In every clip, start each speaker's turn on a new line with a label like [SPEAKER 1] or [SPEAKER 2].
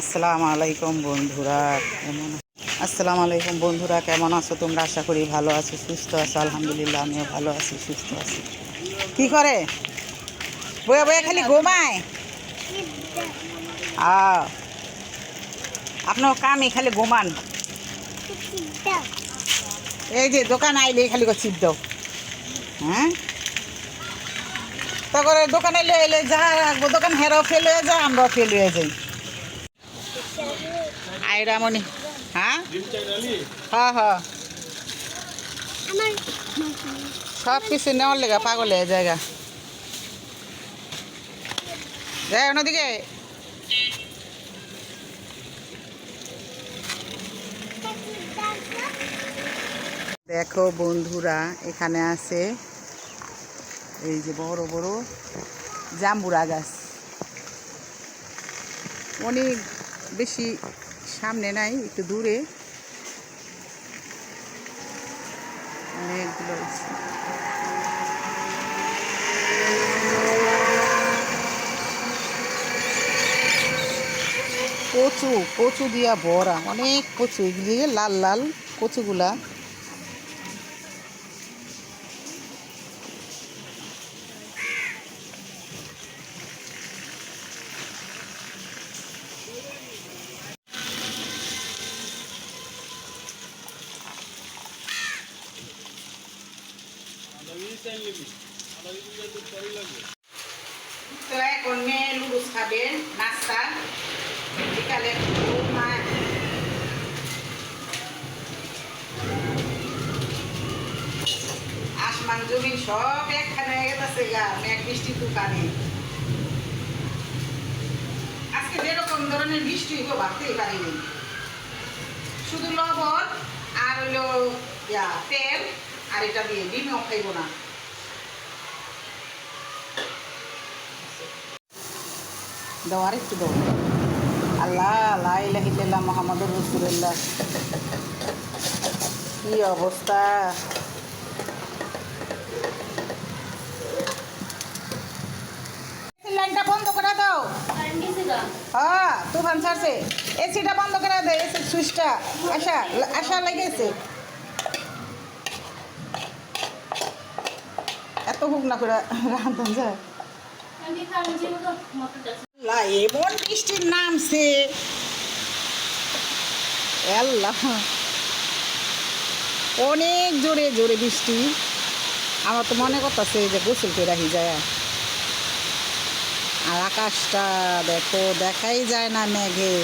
[SPEAKER 1] আসসালামু আলাইকুম বন্ধুরা কেমন আছো তোমরা? আশা করি ভালো আছো, সুস্থ আছো। আলহামদুলিল্লাহ আমিও ভালো আছি, সুস্থ আছি। কি করে বয়ে বয়ে খালি ঘুমায়? আপনার কামই খালি ঘুমান। এই যে দোকান আইলে খালি চিপ দাও। হ্যাঁ, তারপরে দোকানে এলে যা রাখবো, দোকান হেরাও ফেল হয়ে যায়, আমরাও ফেল হয়ে যাই। আইরামনি। হ্যাঁ হ্যাঁ হ্যাঁ, সব কিছু নেওয়ার লেগা পাগল হয়ে জায়গা যাই অন্যদিকে। দেখো বন্ধুরা, এখানে আছে এই যে বড় বড় জাম্বুরা গাছ। অনেক বেশি সামনে নাই, একটু দূরে অনেকগুলো আছে। কচু কচু দিয়া ভরা, অনেক কচু, এগুলি লাল লাল কচুগুলা। তো এখন মেয়ে লুডুস খাবে নাস্তা, বিকালে আসমান জমিন সব একখানে হয়ে গেছে গা, মেঘ বৃষ্টি তুফানে। আজকে যেরকম ধরনের বৃষ্টি হইব ভাবতেই পারিনি। শুধু লবণ আর হইলো তেল, আর এটা দিয়ে ডিমও খাইব না। দাও আর একটু দাও। আল্লাহ লা ইলাহা ইল্লাল্লাহ মুহাম্মাদুর রাসূলুল্লাহ। কি অবস্থা! লাইনটা বন্ধ করে দাও। হ্যাঁ, তুফান ছাড়ছে। এসিটা বন্ধ করে দাও, এসির সুইচটা আশা লেগেছে। এত হুক না করে রান্ধন যায়। এমন বৃষ্টির নামছে, আল্লাহ, অনেক জোরে জোরে বৃষ্টি। আমার তো মনে করতেছে যে গোসল করে রাখি যায়। আর আকাশটা দেখো, দেখাই যায় না মেঘে,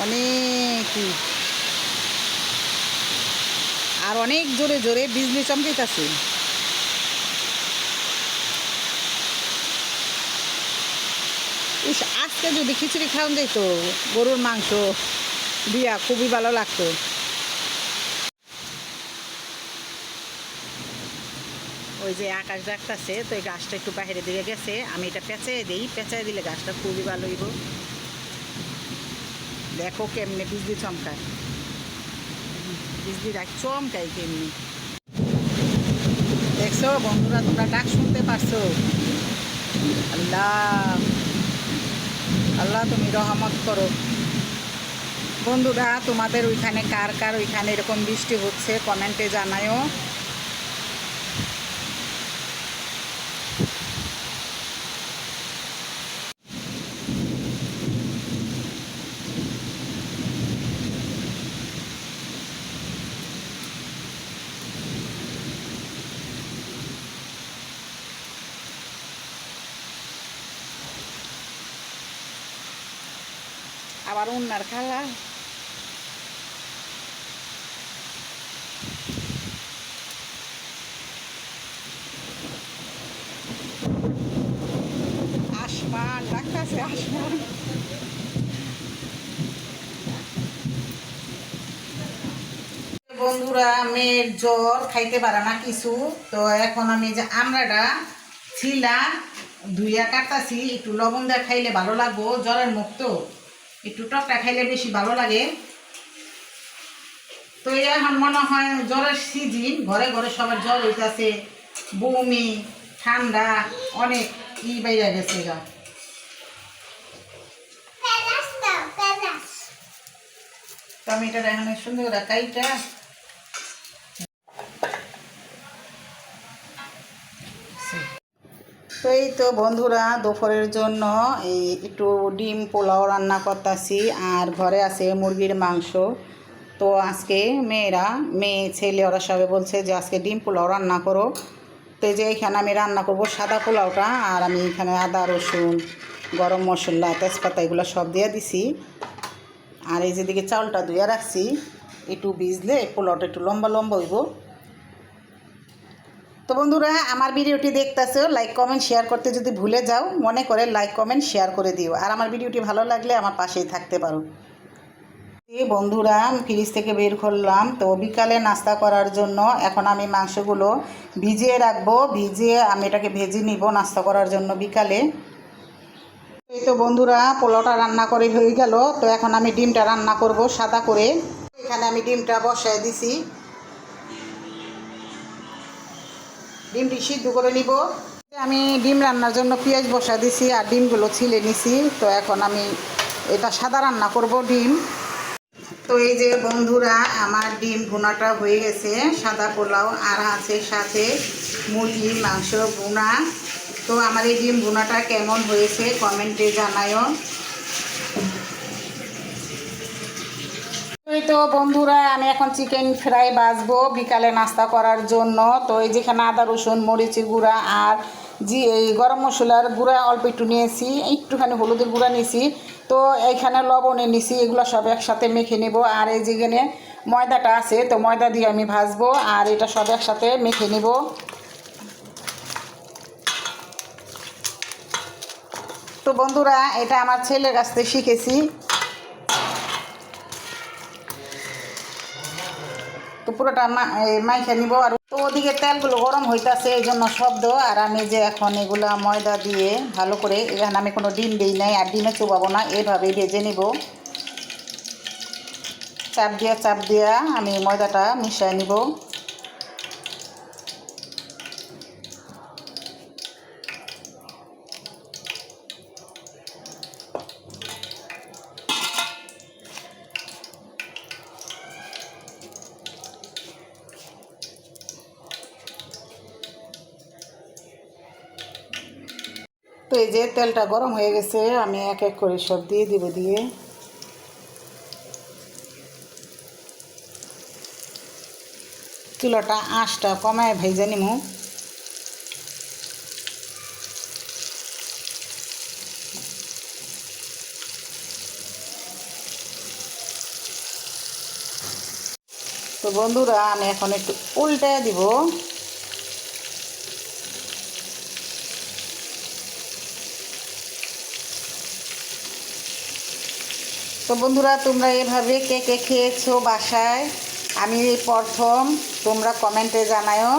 [SPEAKER 1] অনেকই। আর অনেক জোরে জোরে বিজলি চমকাইতেছে। আজকে যদি খিচুড়ি খাওয়ান যেত গরুর মাংস দিয়া, খুবই ভালো লাগতো। ওই যে আকাশ দেখতেছে, তো এই গাছটা একটু বাইরে দিকে গেছে, আমি এটা পেঁচাই দিই, পেঁচাই দিলে গাছটা খুবই ভালো হইব। দেখো কেমনে বিজলি চমকায়, বিজলি চমকায় কেমনি। দেখছো বন্ধুরা, তোমরা ডাক শুনতে পারছো? আল্লাহ আল্লাহ তুমি রহমত করো। বন্ধুরা, তোমাদের ওইখানে কার কার ওইখানে এরকম বৃষ্টি হচ্ছে কমেন্টে জানায়ও। আবার উন্নার খালা। আসমান ডাকতেছে, আসমান। বন্ধুরা, মেয়ের জ্বর, খাইতে পারে না কিছু। তো এখন আমি যে আমড়াটা ছিলা ধুইয়া কাটতাছি, একটু লবণ দিয়ে খাইলে ভালো লাগবো। জ্বরের মুখ তো একটু টকটা খাইলে বেশি ভালো লাগে। তো এখন মনে হয় জ্বরের সিজন, ঘরে ঘরে সবার জ্বর হইতেছে, বমি, ঠান্ডা, অনেক বাইরে গেছে গা। টমেটোটা এখন সুন্দর করে কাইটা তো এই তো বন্ধুরা দুপুরের জন্য এই একটু ডিম পোলাও রান্না করতেছি আর ঘরে আছে মুরগির মাংস। তো আজকে মেয়ে ছেলে ওরা সবাই বলছে যে আজকে ডিম পোলাও রান্না করো। তো যে এখানে আমি রান্না করব সাদা পোলাওটা, আর আমি এখানে আদা রসুন গরম মশলা তেজপাতা এগুলো সব দিয়ে দিছি। আর এই যেদিকে চাউলটা ধুয়ে রাখছি, একটু ভিজলে পোলাওটা একটু লম্বা লম্বা হইব। তো বন্ধুরা আমার ভিডিওটি দেখতেছো, লাইক কমেন্ট শেয়ার করতে যদি ভুলে যাও মনে করে লাইক কমেন্ট শেয়ার করে দিও, আর আমার ভিডিওটি ভালো লাগলে আমার পাশেই থাকতে পারো। এই বন্ধুরা ফ্রিজ থেকে বের করলাম, তো বিকালে নাস্তা করার জন্য এখন আমি মাংসগুলো ভিজিয়ে রাখবো, ভিজিয়ে আমি এটাকে ভেজে নিব নাস্তা করার জন্য বিকালে। এই তো বন্ধুরা পোলাওটা রান্না করে হয়ে গেল, তো এখন আমি ডিমটা রান্না করব সাদা করে। এখানে আমি ডিমটা বসায় দিছি, ডিমটি সিদ্ধ করে নিব। আমি ডিম রান্নার জন্য পেঁয়াজ বসা দিছি আর ডিমগুলো ছিলে নিছি। তো এখন আমি এটা সাদা রান্না করব ডিম। তো এই যে বন্ধুরা আমার ডিম ভুনাটা হয়ে গেছে, সাদা পোলাও আর আছে সাথে মুরগির মাংস ভুনা। তো আমার এই ডিম ভুনাটা কেমন হয়েছে কমেন্টে জানায়ও। এই তো বন্ধুরা আমি এখন চিকেন ফ্রাই ভাজবো বিকালে নাস্তা করার জন্য। তো এই যেখানে আদা রসুন মরিচের গুঁড়া আর এই গরম মশলার গুঁড়া অল্প একটু নিয়েছি, একটুখানি হলুদের গুঁড়া নিয়েছি, তো এইখানে লবণে নিয়েছি, এগুলো সব একসাথে মেখে নেব। আর এই যেখানে ময়দাটা আছে, তো ময়দা দিয়ে আমি ভাজবো আর এটা সব একসাথে মেখে নেব। তো বন্ধুরা এটা আমার ছেলের কাছ থেকে শিখেছি। তো পুরোটা মাইখে নিব। আর তো ওদিকে তেলগুলো গরম হইতেছে এই জন্য শব্দ। আর আমি যে এখন এগুলা ময়দা দিয়ে ভালো করে, এখানে আমি কোনো ডিম দিই নাই আর ডিমে চুবাবো না, এভাবেই ভেজে নিব। চাপ দিয়া আমি ময়দাটা মিশিয়ে নিব। তো এই যে তেলটা গরম হয়ে গেছে, আমি এক এক করে সব দিয়ে দিব। দিয়ে চুলাটা আঁচটা কমায় ভেজে নিমু। তো বন্ধুরা আমি এখন একটু উল্টে দিব। তো বন্ধুরা তোমরা এভাবে কে কে খেয়েছো বাসায়, আমি প্রথম, তোমরা কমেন্টে জানাও।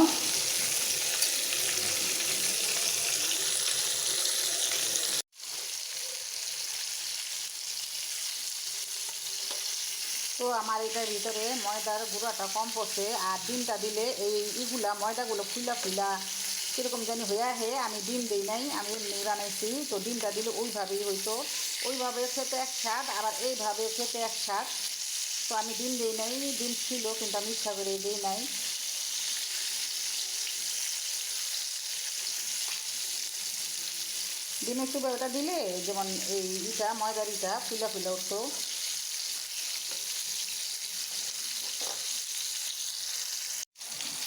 [SPEAKER 1] তো আমার এটার ভিতরে ময়দার গুঁড়াটা কম পড়ছে, আর ডিমটা দিলে এইগুলা ময়দাগুলো ফুলা ফুলা কীরকম জানি হয়ে আহে, আমি ডিম দিই নাই, আমি এমনি বানাইছি। তো ডিমটা দিলে ওইভাবেই হইতো, ওইভাবে খেতে এক স্বাদ, আবার এইভাবে খেতে এক স্বাদ। তো আমি ডিম দিই নাই, ডিম ছিল কিন্তু আমি ইচ্ছা করে দিই নাই। ডিমের চুবা ওটা দিলে যেমন এই ময়দার ফুলা ফুলা উঠতো।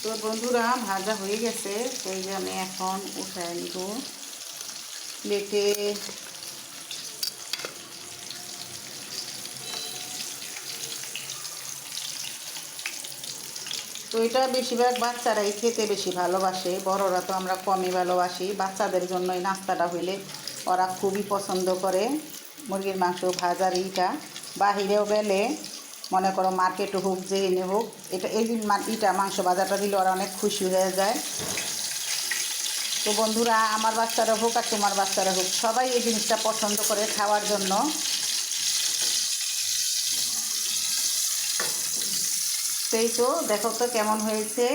[SPEAKER 1] তো বন্ধুরা ভাজা হয়ে গেছে, তো এই যে আমি এখন উঠায় নিব প্লেটে। তো এটা বেশিরভাগ বাচ্চারাই খেতে বেশি ভালোবাসে, বড়রা তো আমরা কমই ভালোবাসি। বাচ্চাদের জন্য এই নাস্তাটা হইলে ওরা খুবই পছন্দ করে। মুরগির মাংস ভাজার বাহিরেও বেলে, মনে করো মার্কেটে হোক যেখানে হোক, এই মাংস ভাজাটা দিলে ওরা অনেক খুশি হয়ে যায়। তো বন্ধুরা আমার বাচ্চারা হোক আর তোমার বাচ্চারা হোক, সবাই এই জিনিসটা পছন্দ করে খাওয়ার জন্য। সেই তো দেখো তো কেমন হয়েছে।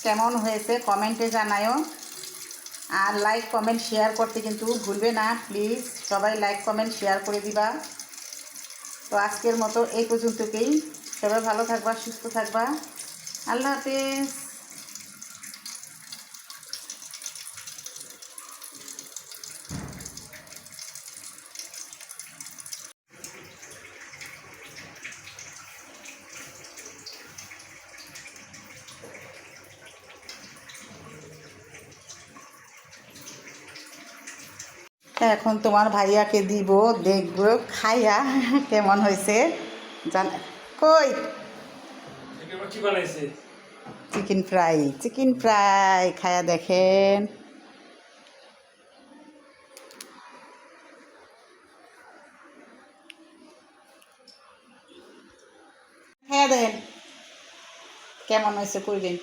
[SPEAKER 1] কেমন হয়েছে কমেন্টে জানাও। আর লাইক কমেন্ট শেয়ার করতে কিন্তু ভুলবে না প্লিজ, সবাই লাইক কমেন্ট শেয়ার করে দিবা। তো আজকের মতো এই পর্যন্তকেই, সবাই ভালো থাকবা, সুস্থ থাকবা, আল্লাহ হাফেজ। এখন তোমার ভাইয়াকে দিব, দেখবো খাইয়া কেমন হয়েছে জান। কই চিকেন ফ্রাই, চিকেন ফ্রাই খায়া দেখেন। খায়া দেখেন কেমন হয়েছে কইবেন।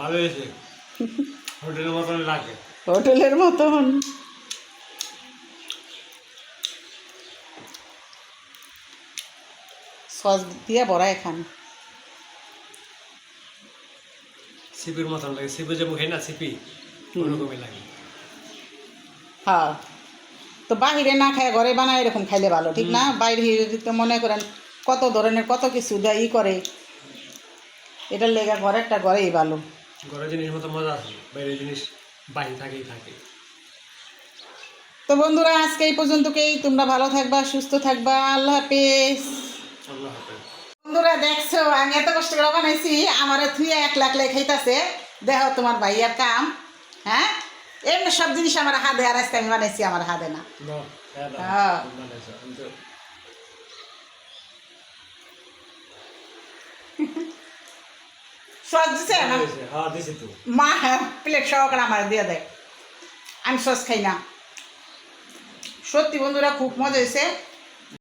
[SPEAKER 2] ভালো হয়েছে, হোটেলের মতন লাগে।
[SPEAKER 1] হোটেলের মতন। সস দিয়ে বড়া এখান
[SPEAKER 2] সিপির মতন লাগে, সিপি যে মুখে না সিপি ওরকমই লাগে।
[SPEAKER 1] হ্যাঁ, তো বাহিরে না খায় ঘরে বানায় এরকম খাইলে ভালো, ঠিক না? বাইরে তো মনে করেন কত ধরনের কত কিছু দেয় ই করে, এটার লেগে ঘরেরটা ঘরেই ভালো।
[SPEAKER 2] ঘরের জিনিস মতো মজা আছে, বাইরের জিনিস বাইরে থাকেই থাকে।
[SPEAKER 1] তো বন্ধুরা আজকে এই পর্যন্তকেই, তোমরা ভালো থাকবা, সুস্থ থাকবা, আল্লাহ হাফেজ।
[SPEAKER 2] আল্লাহ হাফেজ।
[SPEAKER 1] বন্ধুরা দেখছো আমি এত কষ্ট করে বানাইছি, আমার থুয়ে 1 লাখ লাই খাইতাছে। দেখো তোমার ভাইয়ার কাম। হ্যাঁ, এমনি সব জিনিস আমার হাতে, আর আজকে আমি বানাইছি আমার হাতে না। হ্যাঁ, সস দিছে না মা, প্লেট সহকারে আমার দিয়ে দেয়, আমি সস খাই না। সত্যি বন্ধুরা খুব মজা হয়েছে।